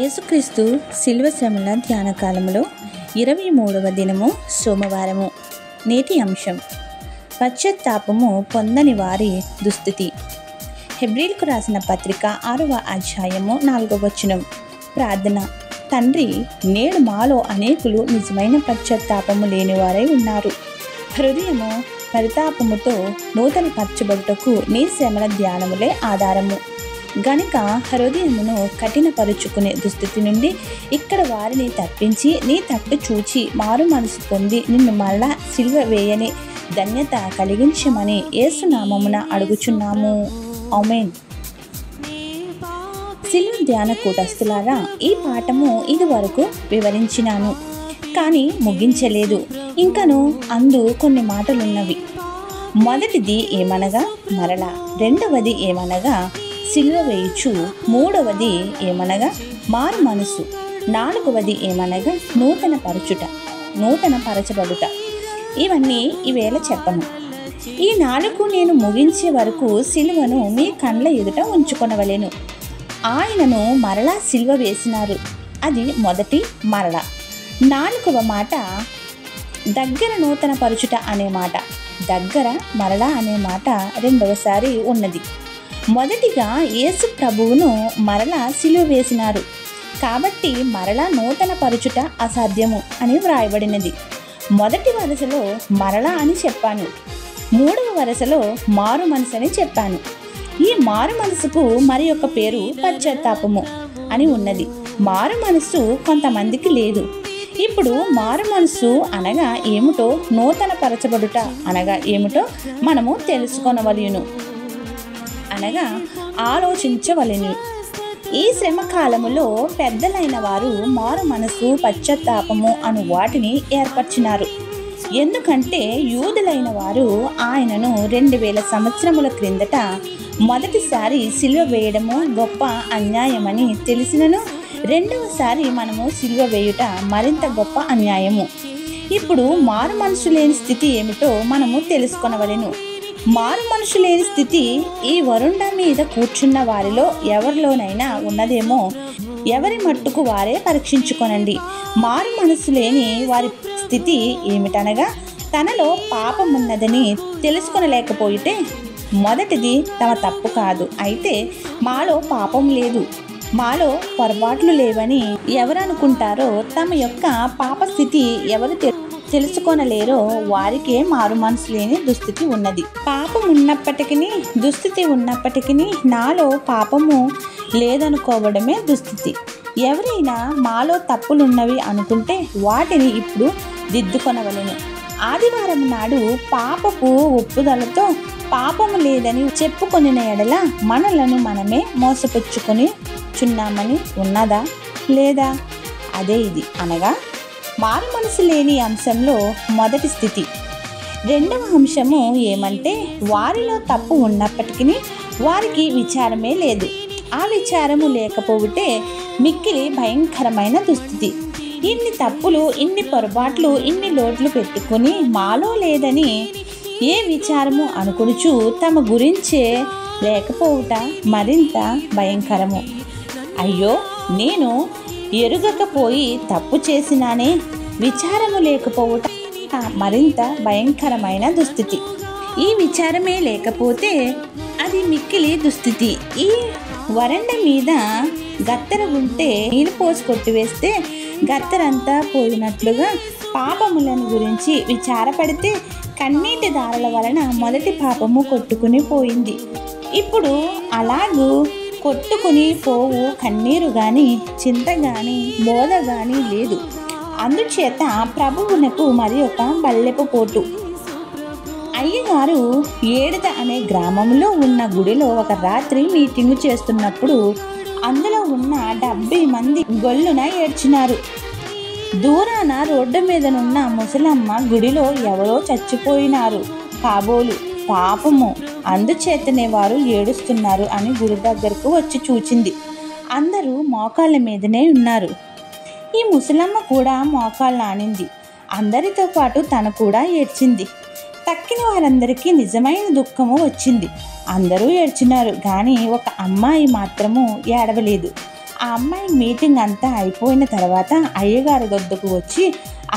యేసుక్రీస్తు శిలువ శ్రమల ధ్యాన కాలములో 23వ దినము సోమవారము. నేటి అంశం పశ్చాత్తాపము పొందని వారి దుస్థితి. హెబ్రీలకు రాసిన పత్రిక 6వ అధ్యాయము 4వ వచనం. ప్రార్థన. తండ్రి, నేడు మాలో అనేకులు నిజమైన పశ్చాత్తాపము లేనివారై ఉన్నారు. హృదయము పరితాపముతో నూతన పరచబడుటకు నీ శ్రమల ధ్యానములే ఆధారము గనుక హృదయమును కఠినపరుచుకునే దుస్థితి నుండి ఇక్కడ వారిని తప్పించి నీ తట్టు చూచి మారు మనసు పొంది నిన్ను మరలా సిలువ వేయని ధన్యత కలిగించమని యేసు నామమున అడుగుచున్నాము. ఆమేన్. సిలువ ధ్యాన కూటస్థులారా, ఈ పాఠము ఇదివరకు వివరించినాను, కానీ ముగించలేదు. ఇంకను అందు కొన్ని మాటలున్నవి. మొదటిది ఏమనగా మరలా, రెండవది ఏమనగా సిలువ వేయుచు, మూడవది ఏమనగా మారు మనసు, నాలుగవది ఏమనగా నూతన పరచబడుట. ఇవన్నీ ఈవేళ చెప్పను. ఈ 4 నేను ముగించే వరకు సిలువను మీ కండ్ల ఎదుట ఉంచుకొనవలెను. ఆయనను మరలా సిలువ వేసినారు. అది మొదటి మరల. 4వ మాట దగ్గర నూతన పరచుట అనే మాట. దగ్గర మరలా అనే మాట రెండవసారి ఉన్నది. మొదటిగా యేసు ప్రభువును మరలా సిలువ వేసినారు కాబట్టి మరలా నూతన పరచుట అసాధ్యము అని వ్రాయబడినది. మొదటి వరుసలో మరలా అని చెప్పాను, మూడవ వరుసలో మారు మనసు అని చెప్పాను. ఈ మారు మనసుకు మరి ఒక పేరు పశ్చాత్తాపము అని ఉన్నది. మారు మనసు కొంతమందికి లేదు. ఇప్పుడు మారు మనసు అనగా ఏమిటో, నూతన పరచబడుట అనగా ఏమిటో మనము తెలుసుకొనవలెను అనగా ఆలోచించవలెను. ఈ శ్రమ కాలములో పెద్దలైన వారు మారు మనసు, పశ్చాత్తాపము అను వాటిని ఏర్పరిచినారు. ఎందుకంటే యూదులైన వారు ఆయనను 2000 సంవత్సరముల క్రిందట మొదటిసారి సిలువ వేయడము గొప్ప అన్యాయమని తెలిసినను, రెండవసారి మనము సిలువ వేయుట మరింత గొప్ప అన్యాయము. ఇప్పుడు మారు మనసు లేని స్థితి ఏమిటో మనము తెలుసుకొనవలెను. మారు మనసు లేని స్థితి ఈ వరుండ మీద కూర్చున్న వారిలో ఎవరిలోనైనా ఉన్నదేమో ఎవరి మట్టుకు వారే పరీక్షించుకొనండి. మారు మనసు లేని వారి స్థితి ఏమిటనగా తనలో పాపమున్నదని తెలుసుకొనలేకపోయితే, మొదటిది తమ తప్పు కాదు, అయితే మాలో పాపం లేదు, మాలో పొరపాట్లు లేవని ఎవరనుకుంటారో, తమ యొక్క పాప స్థితి ఎవరు తెలుసుకొనలేరో వారికే మారు మనసు లేని దుస్థితి ఉన్నది. పాపం ఉన్నప్పటికీ, దుస్థితి ఉన్నప్పటికీ నాలో పాపము లేదనుకోవడమే దుస్థితి. ఎవరైనా మాలో తప్పులున్నవి అనుకుంటే వాటిని ఇప్పుడు దిద్దుకొనవలెను. ఆదివారం నాడు పాపపు ఒప్పుదలతో పాపము లేదని చెప్పుకొనిన ఎడల మనలను మనమే మోసపుచ్చుకొని చున్నామని ఉన్నదా లేదా? అదే ఇది అనగా మారు మనసు లేని అంశంలో మొదటి స్థితి. రెండవ అంశము ఏమంటే, వారిలో తప్పు ఉన్నప్పటికీ వారికి విచారమే లేదు. ఆ విచారము లేకపోతే మిక్కిలి భయంకరమైన దుస్థితి. ఇన్ని తప్పులు, ఇన్ని పొరపాట్లు, ఇన్ని లోట్లు పెట్టుకుని మాలో లేదని ఏ విచారము అనుకొనుచు తమ గురించే లేకపోవుట మరింత భయంకరము. అయ్యో, నేను ఎరుగకపోయి తప్పు చేసినానే, విచారము లేకపోవుట మరింత భయంకరమైన దుస్థితి. ఈ విచారమే లేకపోతే అది మిక్కిలి దుస్థితి. ఈ వరండ మీద గత్తెర ఉంటే నీళ్ళు పోసి కొట్టివేస్తే గత్తెరంతా పోయినట్లుగా పాపములను గురించి విచారపడితే కన్నీటి దారుల వలన మొదటి పాపము కొట్టుకుని పోయింది. ఇప్పుడు అలాగూ కొట్టుకుని పోవు కన్నీరు గాని, చింత గాని, బోధ గాని లేదు. అందుచేత ప్రభువునకు మరి ఒక బల్లెపు పోటు. అయ్యగారు ఏడుద అనే గ్రామంలో ఉన్న గుడిలో ఒక రాత్రి మీటింగు చేస్తున్నప్పుడు అందులో ఉన్న 70 మంది గొల్లున ఏడ్చినారు. దూరాన రోడ్డు మీదనున్న ముసలమ్మ గుడిలో ఎవరో చచ్చిపోయినారు కాబోలు, పాపము, అందుచేతనే వారు ఏడుస్తున్నారు అని గుడి దగ్గరకు వచ్చి చూచింది. అందరూ మోకాళ్ళ మీదనే ఉన్నారు. ఈ ముసలమ్మ కూడా మోకాళ్ళు ఆనింది. అందరితో పాటు తను కూడా ఏడ్చింది. తక్కిన వారందరికీ నిజమైన దుఃఖము వచ్చింది. అందరూ ఏడ్చినారు, కానీ ఒక అమ్మాయి మాత్రము ఏడవలేదు. ఆ అమ్మాయి మీటింగ్ అంతా అయిపోయిన తర్వాత అయ్యగారి వద్దకు వచ్చి,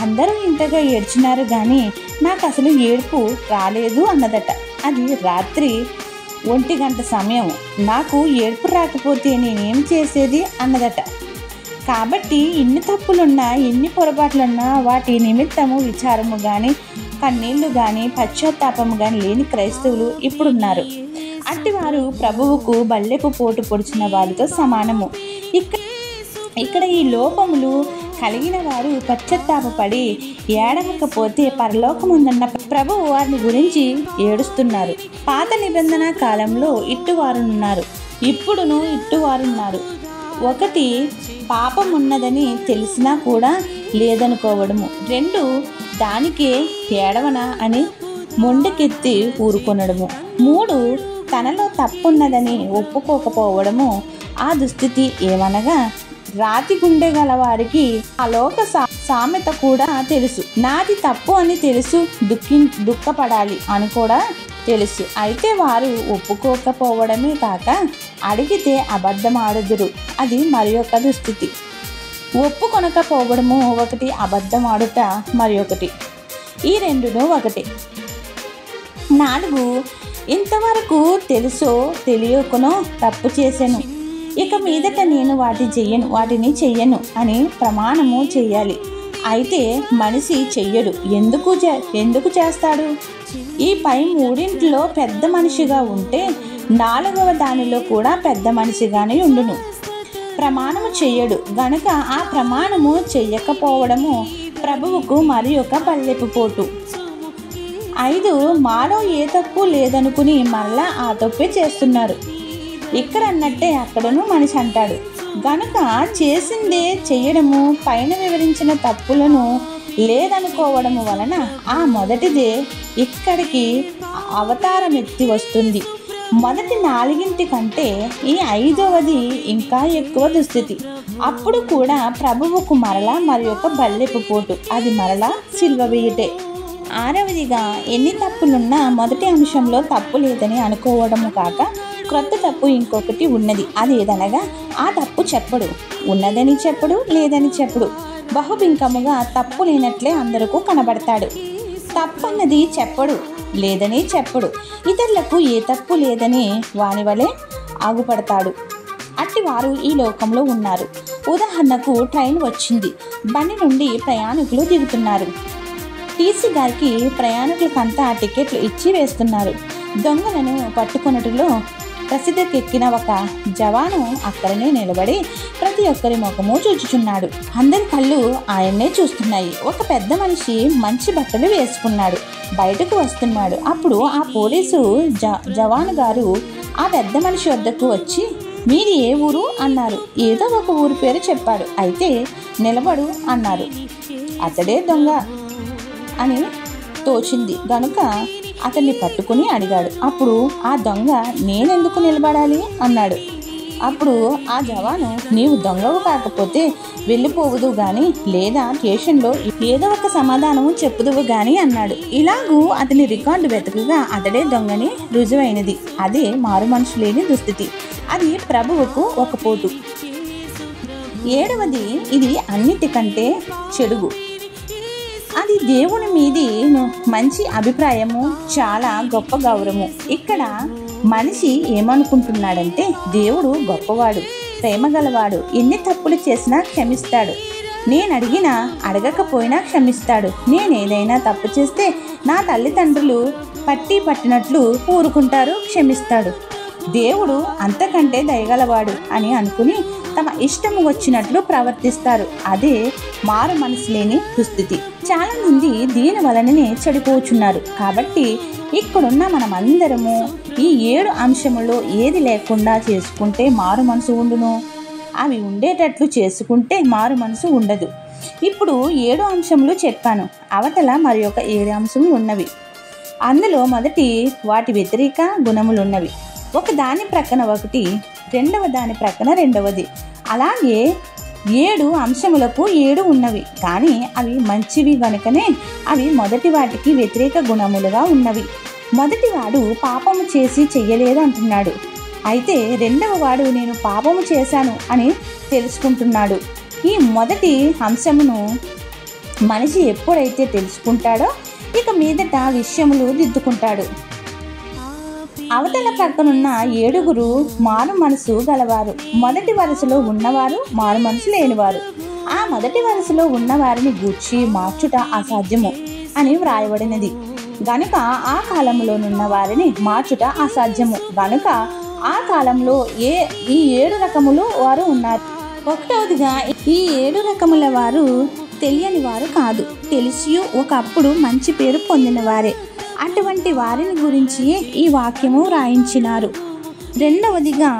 అందరూ ఇంతగా ఏడ్చినారు కానీ నాకు అసలు ఏడుపు రాలేదు అన్నదట. అది రాత్రి 1 గంట సమయం. నాకు ఏడుపు రాకపోతే నేనేం చేసేది అన్నదట. కాబట్టి ఇన్ని తప్పులున్నా, ఎన్ని పొరపాట్లున్నా వాటి నిమిత్తము విచారము కానీ, కన్నీళ్లు కానీ, పశ్చాత్తాపము కానీ లేని క్రైస్తవులు ఇప్పుడున్నారు. అట్టివారు ప్రభువుకు బల్లెపు పోటు పొడిచిన వారితో సమానము. ఇక్కడ ఈ లోపములు కలిగిన వారు పశ్చాత్తాపడి ఏడవకపోతే పరలోకముందున్న ప్రభువు వారిని గురించి ఏడుస్తున్నారు. పాత నిబంధన కాలంలో ఇట్టువారున్నారు, ఇప్పుడును ఇట్టువారున్నారు. 1 పాపం ఉన్నదని తెలిసినా కూడా లేదనుకోవడము. 2 దానికే ఏడవనా అని మొండెకెత్తి ఊరుకొనడము. 3 తనలో తప్పున్నదని ఒప్పుకోకపోవడము. ఆ దుస్థితి ఏమనగా, రాతి గుండె గల వారికి ఆ లోక సామెత కూడా తెలుసు. నాది తప్పు అని తెలుసు, దుఃఖపడాలి అని కూడా తెలుసు. అయితే వారు ఒప్పుకోకపోవడమే కాక అడిగితే అబద్ధమాడుదురు. అది మరి ఒక దుస్థితి. ఒప్పుకొనకపోవడము ఒకటి, అబద్ధమాడుట మరి ఒకటి. ఈ రెండును ఒకటి. 4 ఇంతవరకు తెలుసో తెలియకునో తప్పు చేశాను, ఇక మీదట నేను వాటిని చెయ్యను అని ప్రమాణము చెయ్యాలి. అయితే మనిషి చెయ్యడు. ఎందుకు చేస్తాడు? ఈ పై 3 పెద్ద మనిషిగా ఉంటే 4వ దానిలో కూడా పెద్ద మనిషిగానే ఉండును. ప్రమాణము చెయ్యడు గనుక ఆ ప్రమాణము చెయ్యకపోవడము ప్రభువుకు మరి ఒక బల్లెపు పోటు. 5 మాలో ఏ తప్పు లేదనుకుని మరలా ఆ తప్పే చేస్తున్నారు. ఇక్కడ అన్నట్టే అక్కడను మనిషి అంటాడు గనుక చేసిందే చెయ్యడము, పైన వివరించిన తప్పులను లేదనుకోవడము వలన ఆ మొదటిదే ఇక్కడికి అవతారమెత్తి వస్తుంది. మొదటి 4 కంటే ఈ 5వది ఇంకా ఎక్కువ దుస్థితి. అప్పుడు కూడా ప్రభువుకు మరలా మరి ఒక బల్లెపు పోటు, అది మరలా సిలువ వేయుటే. 6వదిగా ఎన్ని తప్పులున్నా మొదటి అంశంలో తప్పు లేదని అనుకోవడము కాక క్రొత్త తప్పు ఇంకొకటి ఉన్నది. అది ఏదనగా ఆ తప్పు చెప్పడు, ఉన్నదని చెప్పడు, లేదని చెప్పడు. బహుబింకముగా తప్పు లేనట్లే అందరికీ కనబడతాడు. తప్పన్నది చెప్పడు, లేదని చెప్పడు. ఇతరులకు ఏ తప్పు లేదని వాని వలె ఆగుపడతాడు. అట్టివారు ఈ లోకంలో ఉన్నారు. ఉదాహరణకు ట్రైన్ వచ్చింది, బండి నుండి ప్రయాణికులు దిగుతున్నారు. టీసీ గారికి ప్రయాణికులకంతా టికెట్లు ఇచ్చి వేస్తున్నారు. దొంగలను పట్టుకొనుటలో ప్రసిద్ధికెక్కిన ఒక జవాను అక్కడనే నిలబడి ప్రతి ఒక్కరి ముఖము చూచుచున్నాడు. అందరి కళ్ళు ఆయన్నే చూస్తున్నాయి. ఒక పెద్ద మనిషి మంచి బట్టలు వేసుకున్నాడు, బయటకు వస్తున్నాడు. అప్పుడు ఆ పోలీసు జవాను గారు ఆ పెద్ద మనిషి వద్దకు వచ్చి, మీది ఏ ఊరు అన్నారు. ఏదో ఒక ఊరి పేరు చెప్పాడు. అయితే నిలబడు అన్నారు. అతడే దొంగ అని తోచింది గనుక అతన్ని పట్టుకుని అడిగాడు. అప్పుడు ఆ దొంగ నేనెందుకు నిలబడాలి అన్నాడు. అప్పుడు ఆ జవాను, నీవు దొంగవు కాకపోతే వెళ్ళిపోవుదు గాని, లేదా స్టేషన్లో ఏదో ఒక సమాధానము చెప్పుదువు గాని అన్నాడు. ఇలాగూ అతని రికార్డు వెతకగా అతడే దొంగని రుజువైనది. అదే మారు మనుషు లేని దుస్థితి. అది ప్రభువుకు ఒక పోటు. 7వది, ఇది అన్నిటికంటే చెడుగు. అది దేవుని మీది మంచి అభిప్రాయము, చాలా గొప్ప గౌరవము. ఇక్కడ మనిషి ఏమనుకుంటున్నాడంటే, దేవుడు గొప్పవాడు, ప్రేమగలవాడు, ఎన్ని తప్పులు చేసినా క్షమిస్తాడు, నేను అడిగినా అడగకపోయినా క్షమిస్తాడు, నేనేదైనా తప్పు చేస్తే నా తల్లిదండ్రులు పట్టినట్లు ఊరుకుంటారు, క్షమిస్తాడు. దేవుడు అంతకంటే దయగలవాడు అని అనుకుని తమ ఇష్టము వచ్చినట్లు ప్రవర్తిస్తారు. అదే మారు మనసు లేని దుస్థితి. చాలా మంది దీని వలననే చెడిపోచున్నారు. కాబట్టి ఇక్కడున్న మనమందరము ఈ 7 అంశములో ఏది లేకుండా చేసుకుంటే మారు మనసు ఉండును, అవి ఉండేటట్లు చేసుకుంటే మారు మనసు ఉండదు. ఇప్పుడు 7 అంశములు చెప్పాను. అవతల మరి ఒక 7 అంశములు ఉన్నవి. అందులో మొదటి వాటి వ్యతిరేక గుణములున్నవి. ఒక దాని ప్రక్కన ఒకటి, రెండవ దాని ప్రక్కన రెండవది. అలాగే 7 అంశములకు 7 ఉన్నవి. కానీ అవి మంచివి గనుకనే అవి మొదటి వాటికి వ్యతిరేక గుణములుగా ఉన్నవి. మొదటివాడు పాపము చేసి చెయ్యలేదు అంటున్నాడు. అయితే రెండవ వాడు నేను పాపము చేశాను అని తెలుసుకుంటున్నాడు. ఈ మొదటి అంశమును మనిషి ఎప్పుడైతే తెలుసుకుంటాడో ఇక మీదట విషయములు దిద్దుకుంటాడు. అవతల ప్రక్కనున్న 7 మారు మనసు గలవారు. మొదటి వరుసలో ఉన్నవారు మారు మనసు లేనివారు. ఆ మొదటి వరుసలో ఉన్నవారిని గూర్చి మార్చుట అసాధ్యము అని వ్రాయబడినది గనుక ఆ కాలంలోనున్న వారిని మార్చుట అసాధ్యము గనుక ఆ కాలంలో ఈ 7 రకములు వారు ఉన్నారు. ఒకటవదిగా ఈ 7 రకముల వారు తెలియని వారు కాదు, తెలిసి ఒకప్పుడు మంచి పేరు పొందిన వారే. అటువంటి వారిని గురించి ఈ వాక్యము రాయించినారు. రెండవదిగా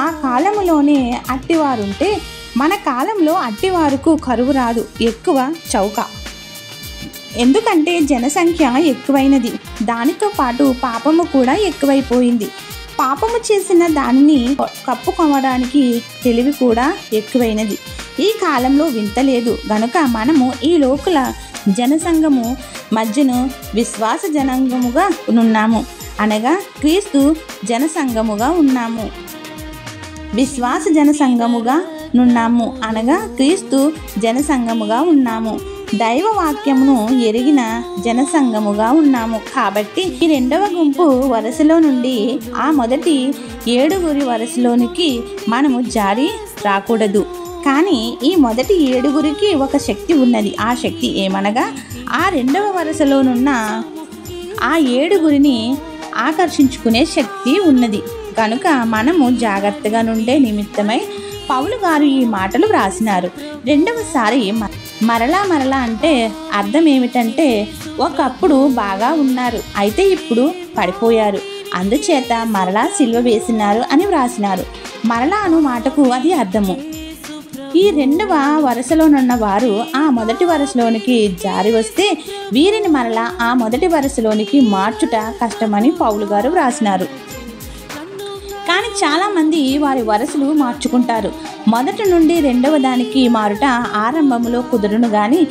ఆ కాలములోనే అట్టివారుంటే మన కాలంలో అట్టివారుకు కరువు రాదు, ఎక్కువ చౌక. ఎందుకంటే జనసంఖ్య ఎక్కువైనది, దానితో పాటు పాపము కూడా ఎక్కువైపోయింది. పాపము చేసిన దానిని కప్పుకోవడానికి తెలివి కూడా ఎక్కువైనది. ఈ కాలంలో వింతలేదు గనుక మనము ఈ లోకుల జనసంఘము మధ్యను విశ్వాస జనాంగముగా ఉన్నాము, అనగా క్రీస్తు జనసంఘముగా ఉన్నాము. విశ్వాస జనసంఘముగా నున్నాము అనగా క్రీస్తు జనసంఘముగా ఉన్నాము. దైవ వాక్యమును ఎరిగిన జనసంఘముగా ఉన్నాము. కాబట్టి ఈ రెండవ గుంపు వరుసలో నుండి ఆ మొదటి 7 వరుసలోనికి మనము జారి రాకూడదు. కానీ ఈ మొదటి 7 ఒక శక్తి ఉన్నది. ఆ శక్తి ఏమనగా ఆ రెండవ వరుసలోనున్న ఆ 7 ఆకర్షించుకునే శక్తి ఉన్నది. కనుక మనము జాగ్రత్తగా నుండే నిమిత్తమై పౌలు గారు ఈ మాటలు వ్రాసినారు. రెండవసారి మరలా అంటే అర్థం ఏమిటంటే ఒకప్పుడు బాగా ఉన్నారు, అయితే ఇప్పుడు పడిపోయారు, అందుచేత మరలా సిలువ వేసినారు అని వ్రాసినారు. మరలా అను మాటకు అది అర్థము. ఈ రెండవ వరుసలోనున్న వారు ఆ మొదటి వరుసలోనికి జారి వస్తే వీరిని మరలా ఆ మొదటి వరుసలోనికి మార్చుట కష్టమని పౌలు గారు వ్రాసినారు. కానీ చాలామంది వారి వరుసలు మార్చుకుంటారు. మొదటి నుండి రెండవ దానికి మారుట ఆరంభంలో కుదురును గాని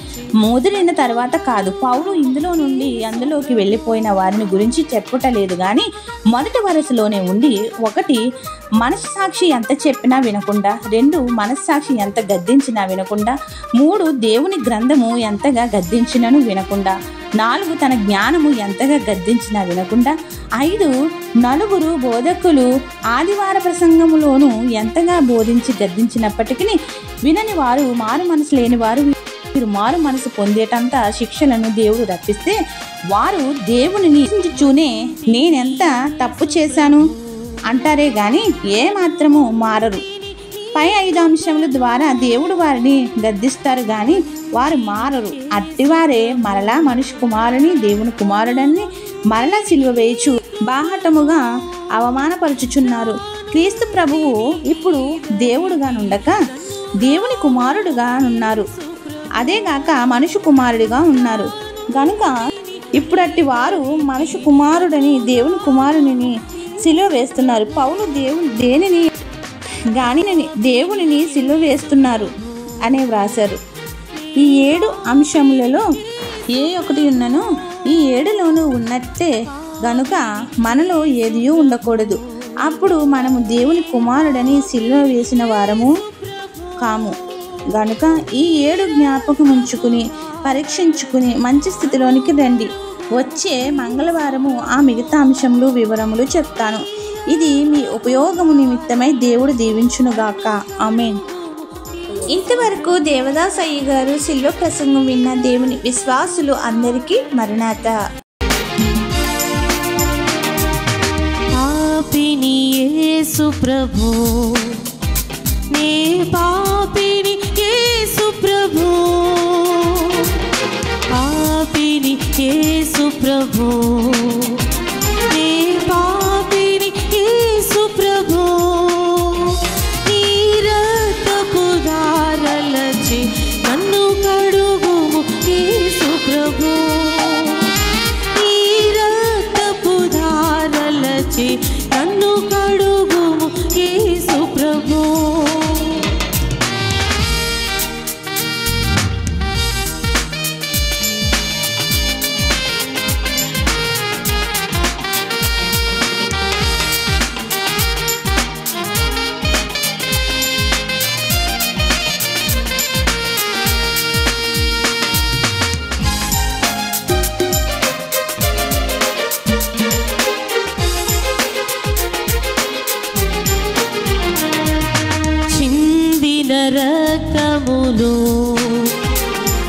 ముదిరిన తర్వాత కాదు. పౌలు ఇందులో నుండి అందులోకి వెళ్ళిపోయిన వారిని గురించి చెప్పుటలేదు కానీ మొదటి వరుసలోనే ఉండి 1 మనస్సాక్షి ఎంత చెప్పినా వినకుండా, 2 మనస్సాక్షి ఎంత గద్దించినా వినకుండా, 3 దేవుని గ్రంథము ఎంతగా గద్దించినను వినకుండా, 4 తన జ్ఞానము ఎంతగా గద్దించినా వినకుండా, 5 నలుగురు బోధకులు ఆదివార ప్రసంగములోను ఎంతగా బోధించి గద్దించినప్పటికీ వినని వారు, మారు మనసు లేని వారు వీరు మారు మనసు పొందేటంత శిక్షలను దేవుడు రప్పిస్తే వారు దేవునిని చూనే నేనెంత తప్పు చేశాను అంటారే గాని ఏ మాత్రము మారరు. పై 5 అంశముల ద్వారా దేవుడు వారిని గద్దిస్తారు గాని వారు మారరు. అట్టివారే మరలా మనిషి కుమారుని దేవుని కుమారుడని మరలా సిలువ వేయచు బాహటముగా అవమానపరుచుచున్నారు. క్రీస్తు ప్రభువు ఇప్పుడు దేవుడుగా నుండక దేవుని కుమారుడుగా ఉన్నారు, అదేగాక మనిషి కుమారుడిగా ఉన్నారు. కనుక ఇప్పుడట్టి వారు మనిషి కుమారుడని దేవుని కుమారుని సిలువ వేస్తున్నారు. పౌలు దేవునిని సిలువ వేస్తున్నారు అనే వ్రాశారు. ఈ 7 అంశములలో ఏ ఒకటి ఉన్ననో ఈ 7లోనూ ఉన్నట్టే గనుక మనలో ఏది ఉండకూడదు. అప్పుడు మనము దేవుని కుమారుడని సిలువ వేసిన వారము కాము. గనుక ఈ 7 జ్ఞాపకం ఉంచుకుని పరీక్షించుకుని మంచి స్థితిలోనికి రండి. వచ్చే మంగళవారము ఆ మిగతా అంశములు వివరములు చెప్తాను. ఇది మీ ఉపయోగము నిమిత్తమై దేవుడు దీవించునుగాక. ఆమేన్. ఇంతవరకు దేవదాస్ అయ్య గారు సిల్వ ప్రసంగం విన్న దేవుని విశ్వాసులు అందరికీ మరణాత. పాపిని యేసు ప్రభు, నే పాపిని యేసు ప్రభు, పాపిని యేసు ప్రభు, నే పాపిని యేసు ప్రభు, నీ రక్తపు ధారలచే నన్ను కడుగుము యేసు ప్రభు, నీ రక్తపు ధారలచే నన్ను కడుగుము యేసు ప్రభు. రక్తములో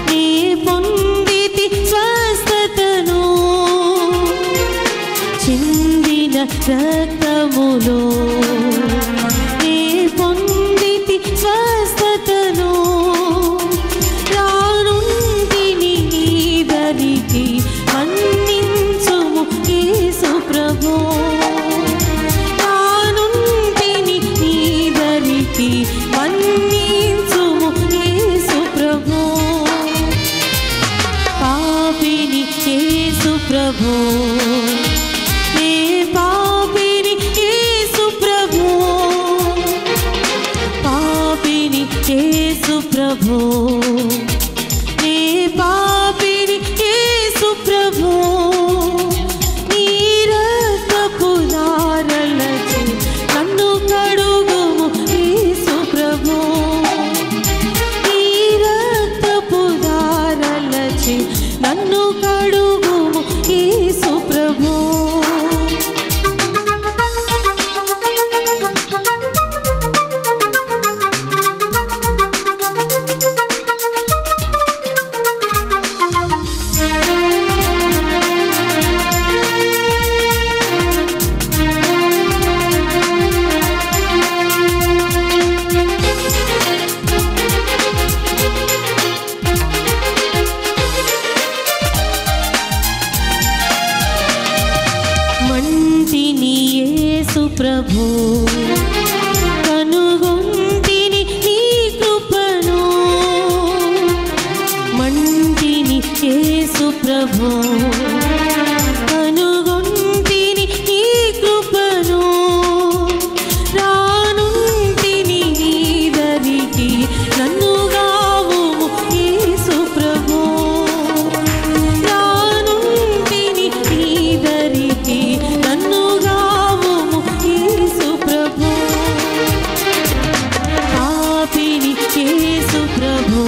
నీ పొందితి స్వస్థతను, చిందిన రక్తములో నీ పొందితి స్వస్థతను, రానుంటిని నీ దరికి మన్నించుము యేసు ప్రభు, రానుంటిని నీ దరికి మన్నించుము యేసు ప్రభు, పాపిని యేసు ప్రభు, నే పాపిని యేసు ప్రభు, పాపిని యేసు ప్రభు, నే పాపిని యేసు ప్రభు, నీ రక్తపు ధారలచే నన్ను కడుగుము యేసు ప్రభు, నీ రక్తపు ధారలచే నన్ను కడుగుము యేసు ప్రభు. మంటిని యేసు ప్రభు, కనుగొంటిని నీ కృపను, మంటిని యేసు ప్రభు, కనుగొంటిని నీ కృపను, రానుంటిని నీ దరికి నన్ను గావుము యేసు ప్రభు, రానుంటిని నీ దరికి నన్ను గావుము యేసు ప్రభు, పాపిని యేసు ప్రభు,